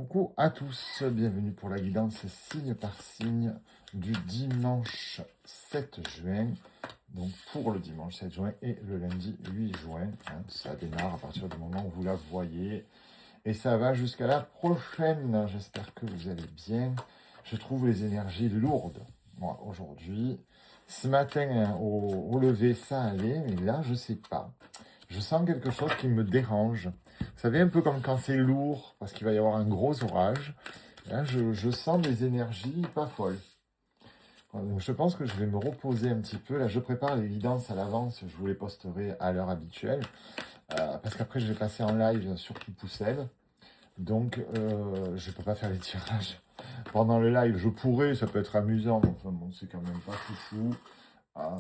Coucou à tous, bienvenue pour la guidance signe par signe du dimanche 7 juin. Donc pour le dimanche 7 juin et le lundi 8 juin. Ça démarre à partir du moment où vous la voyez. Et ça va jusqu'à la prochaine. J'espère que vous allez bien. Je trouve les énergies lourdes, moi, aujourd'hui. Ce matin, au lever, ça allait, mais là, je sais pas. Je sens quelque chose qui me dérange. Vous savez, un peu comme quand c'est lourd, parce qu'il va y avoir un gros orage. Là, je sens des énergies pas folles. Donc, je pense que je vais me reposer un petit peu. Là, je prépare les guidances à l'avance. Je vous les posterai à l'heure habituelle. Parce qu'après, je vais passer en live sur Tout Poussel. Donc, je ne peux pas faire les tirages pendant le live. Je pourrais, ça peut être amusant. Mais enfin, bon, c'est quand même pas fou.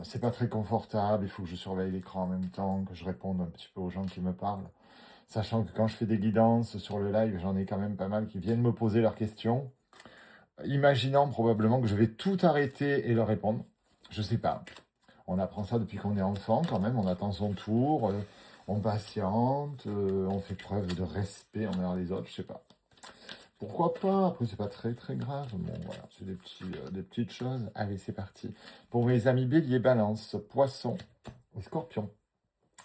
C'est pas très confortable. Il faut que je surveille l'écran en même temps, que je réponde un petit peu aux gens qui me parlent. Sachant que quand je fais des guidances sur le live, j'en ai quand même pas mal qui viennent me poser leurs questions. Imaginant probablement que je vais tout arrêter et leur répondre. Je sais pas. On apprend ça depuis qu'on est enfant quand même. On attend son tour, on patiente, on fait preuve de respect envers les autres. Je sais pas. Pourquoi pas? Après, c'est pas très très grave. Bon, voilà, c'est des petites choses. Allez, c'est parti. Pour mes amis bélier, balance, poisson et scorpion.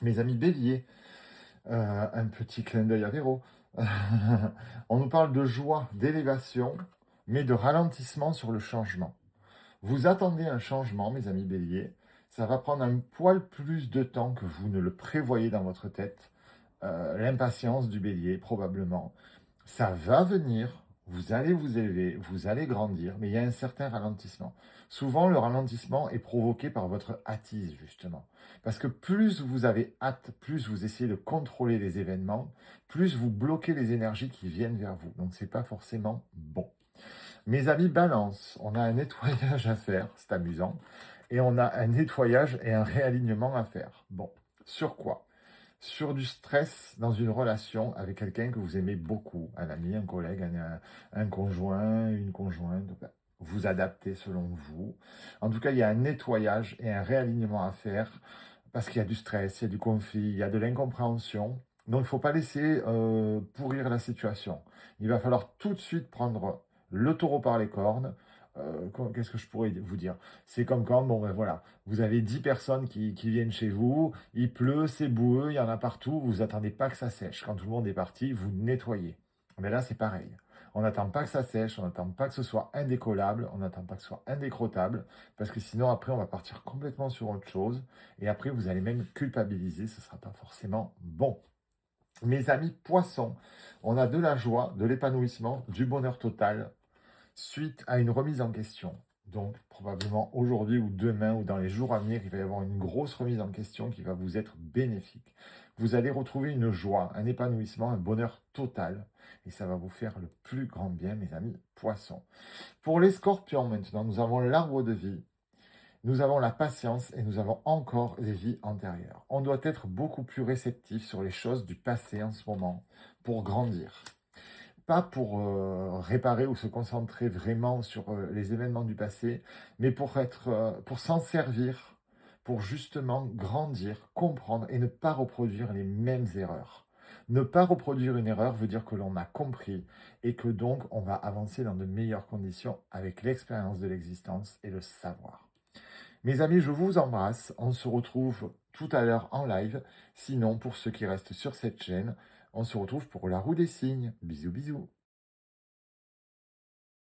Mes amis bélier, un petit clin d'œil à Véro. On nous parle de joie, d'élévation, mais de ralentissement sur le changement. Vous attendez un changement, mes amis béliers. Ça va prendre un poil plus de temps que vous ne le prévoyez dans votre tête. L'impatience du bélier, probablement. Ça va venir, vous allez vous élever, vous allez grandir, mais il y a un certain ralentissement. Souvent, le ralentissement est provoqué par votre hâtise, justement. Parce que plus vous avez hâte, plus vous essayez de contrôler les événements, plus vous bloquez les énergies qui viennent vers vous. Donc, ce n'est pas forcément bon. Mes amis balance, on a un nettoyage à faire, c'est amusant, et on a un nettoyage et un réalignement à faire. Bon, sur quoi? Sur du stress dans une relation avec quelqu'un que vous aimez beaucoup, un ami, un collègue, un conjoint, une conjointe. Vous adaptez selon vous. En tout cas, il y a un nettoyage et un réalignement à faire parce qu'il y a du stress, il y a du conflit, il y a de l'incompréhension. Donc, il ne faut pas laisser pourrir la situation. Il va falloir tout de suite prendre le taureau par les cornes. Qu'est-ce que je pourrais vous dire? C'est comme quand, bon ben voilà, vous avez 10 personnes qui viennent chez vous, il pleut, c'est boueux, il y en a partout, vous attendez pas que ça sèche. Quand tout le monde est parti, vous nettoyez. Mais là, c'est pareil. On n'attend pas que ça sèche, on n'attend pas que ce soit indécollable, on n'attend pas que ce soit indécrottable, parce que sinon, après, on va partir complètement sur autre chose, et après, vous allez même culpabiliser, ce ne sera pas forcément bon. Mes amis poissons, on a de la joie, de l'épanouissement, du bonheur total, suite à une remise en question. Donc, probablement aujourd'hui ou demain ou dans les jours à venir, il va y avoir une grosse remise en question qui va vous être bénéfique. Vous allez retrouver une joie, un épanouissement, un bonheur total. Et ça va vous faire le plus grand bien, mes amis poissons. Pour les scorpions, maintenant, nous avons l'arbre de vie. Nous avons la patience et nous avons encore les vies antérieures. On doit être beaucoup plus réceptif sur les choses du passé en ce moment pour grandir. Pas pour réparer ou se concentrer vraiment sur les événements du passé, mais pour s'en servir, pour justement grandir, comprendre et ne pas reproduire les mêmes erreurs. Ne pas reproduire une erreur veut dire que l'on a compris et que donc on va avancer dans de meilleures conditions avec l'expérience de l'existence et le savoir. Mes amis, je vous embrasse. On se retrouve tout à l'heure en live. Sinon, pour ceux qui restent sur cette chaîne, on se retrouve pour la roue des signes. Bisous, bisous.